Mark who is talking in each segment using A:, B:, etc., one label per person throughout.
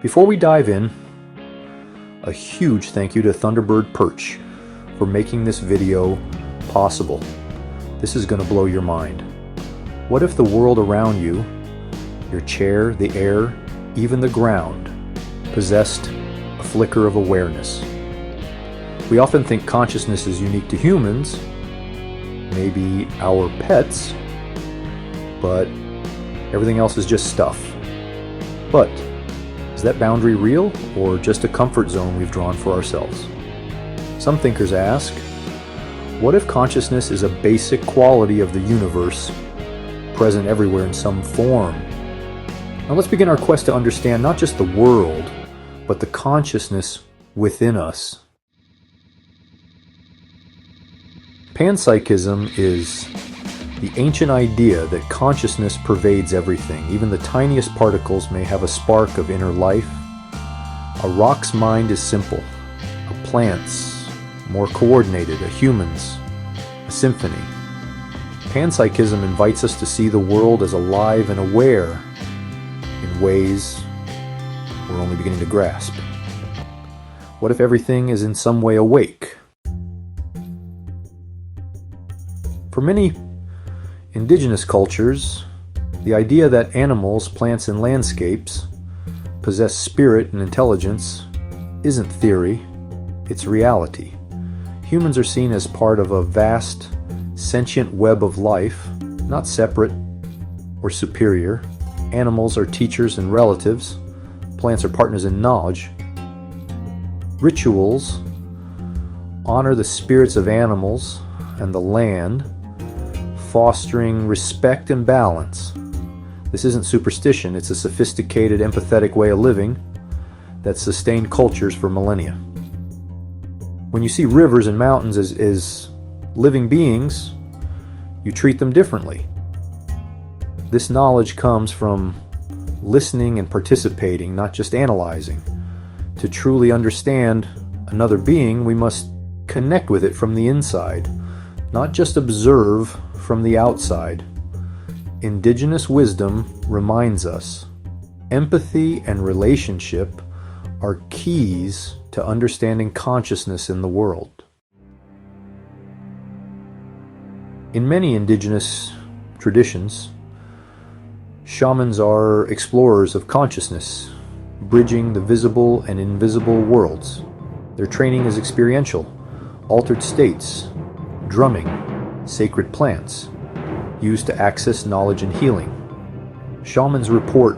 A: Before we dive in, a huge thank you to Thunderbird Perch for making this video possible. This is going to blow your mind. What if the world around you, your chair, the air, even the ground, possessed a flicker of awareness? We often think consciousness is unique to humans, maybe our pets, but everything else is just stuff. But is that boundary real, or just a comfort zone we've drawn for ourselves? Some thinkers ask, what if consciousness is a basic quality of the universe, present everywhere in some form? Now let's begin our quest to understand not just the world, but the consciousness within us. Panpsychism is the ancient idea that consciousness pervades everything. Even the tiniest particles may have a spark of inner life. A rock's mind is simple. A plant's more coordinated. A human's a symphony. Panpsychism invites us to see the world as alive and aware in ways we're only beginning to grasp. What if everything is in some way awake? For many indigenous cultures, the idea that animals, plants, and landscapes possess spirit and intelligence isn't theory, it's reality. Humans are seen as part of a vast, sentient web of life, not separate or superior. Animals are teachers and relatives. Plants are partners in knowledge. Rituals honor the spirits of animals and the land, fostering respect and balance. This isn't superstition, it's a sophisticated, empathetic way of living that sustained cultures for millennia. When you see rivers and mountains as living beings, you treat them differently. This knowledge comes from listening and participating, not just analyzing. To truly understand another being, we must connect with it from the inside, not just observe from the outside. Indigenous wisdom reminds us empathy and relationship are keys to understanding consciousness in the world. In many indigenous traditions, shamans are explorers of consciousness, bridging the visible and invisible worlds. Their training is experiential, altered states, drumming, sacred plants, used to access knowledge and healing. Shamans report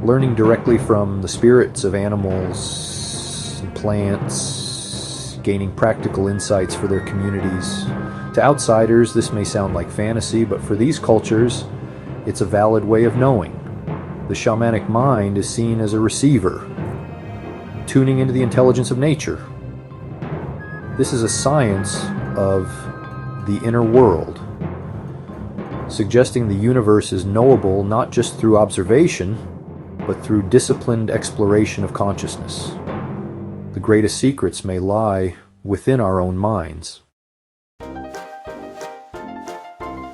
A: learning directly from the spirits of animals and plants, gaining practical insights for their communities. To outsiders, this may sound like fantasy, but for these cultures, it's a valid way of knowing. The shamanic mind is seen as a receiver, tuning into the intelligence of nature. This is a science of the inner world, suggesting the universe is knowable not just through observation, but through disciplined exploration of consciousness. The greatest secrets may lie within our own minds.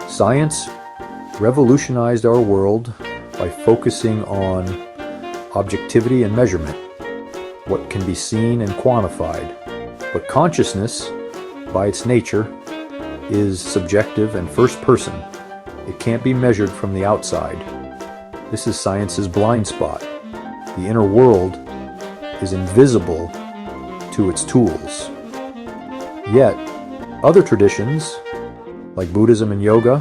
A: Science revolutionized our world by focusing on objectivity and measurement, what can be seen and quantified. But consciousness, by its nature, is subjective and first person. It can't be measured from the outside. This is science's blind spot. The inner world is invisible to its tools. Yet, other traditions, like Buddhism and yoga,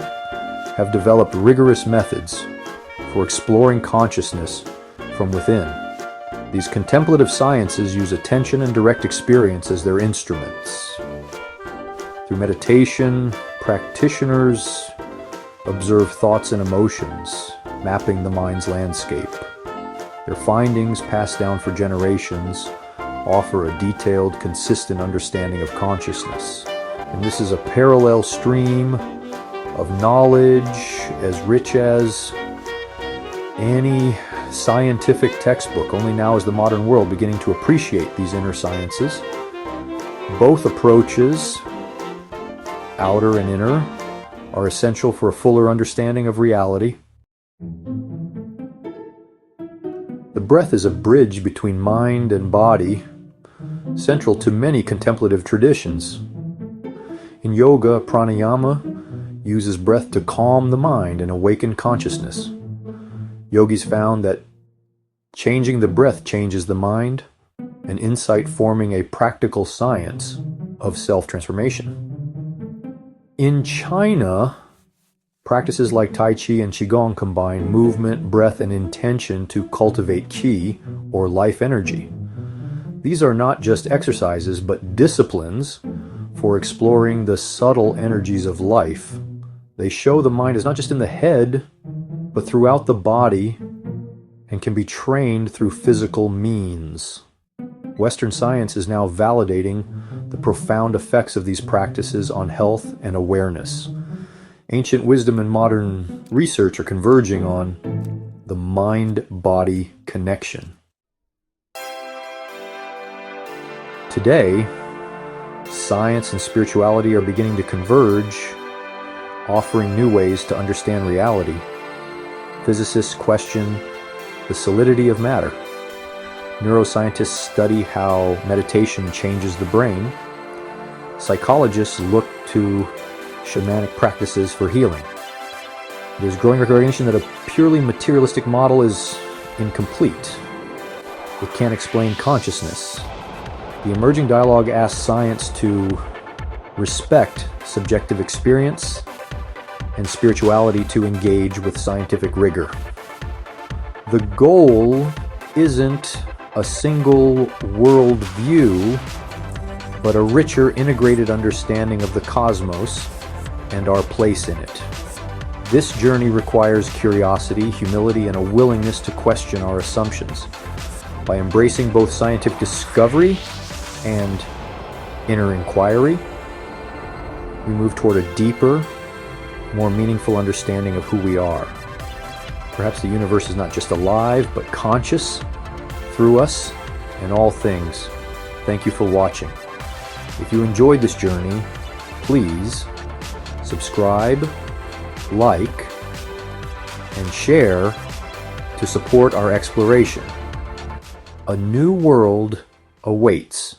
A: have developed rigorous methods for exploring consciousness from within. These contemplative sciences use attention and direct experience as their instruments. Through meditation, practitioners observe thoughts and emotions, mapping the mind's landscape. Their findings, passed down for generations, offer a detailed, consistent understanding of consciousness. And this is a parallel stream of knowledge as rich as any scientific textbook. Only now is the modern world beginning to appreciate these inner sciences. Both approaches, outer and inner, are essential for a fuller understanding of reality. The breath is a bridge between mind and body, central to many contemplative traditions. In yoga, pranayama uses breath to calm the mind and awaken consciousness. Yogis found that changing the breath changes the mind, an insight forming a practical science of self-transformation. In China, practices like Tai Chi and Qigong combine movement, breath, and intention to cultivate Qi, or life energy. These are not just exercises, but disciplines for exploring the subtle energies of life. They show the mind is not just in the head, but throughout the body, and can be trained through physical means. Western science is now validating the profound effects of these practices on health and awareness. Ancient wisdom and modern research are converging on the mind-body connection. Today, science and spirituality are beginning to converge, offering new ways to understand reality. Physicists question the solidity of matter. Neuroscientists study how meditation changes the brain. Psychologists look to shamanic practices for healing. There's growing recognition that a purely materialistic model is incomplete. It can't explain consciousness. The emerging dialogue asks science to respect subjective experience and spirituality to engage with scientific rigor. The goal isn't a single world view, but a richer, integrated understanding of the cosmos and our place in it. This journey requires curiosity, humility, and a willingness to question our assumptions. By embracing both scientific discovery and inner inquiry, we move toward a deeper, more meaningful understanding of who we are. Perhaps the universe is not just alive, but conscious through us and all things. Thank you for watching. If you enjoyed this journey, please subscribe, like, and share to support our exploration. A new world awaits.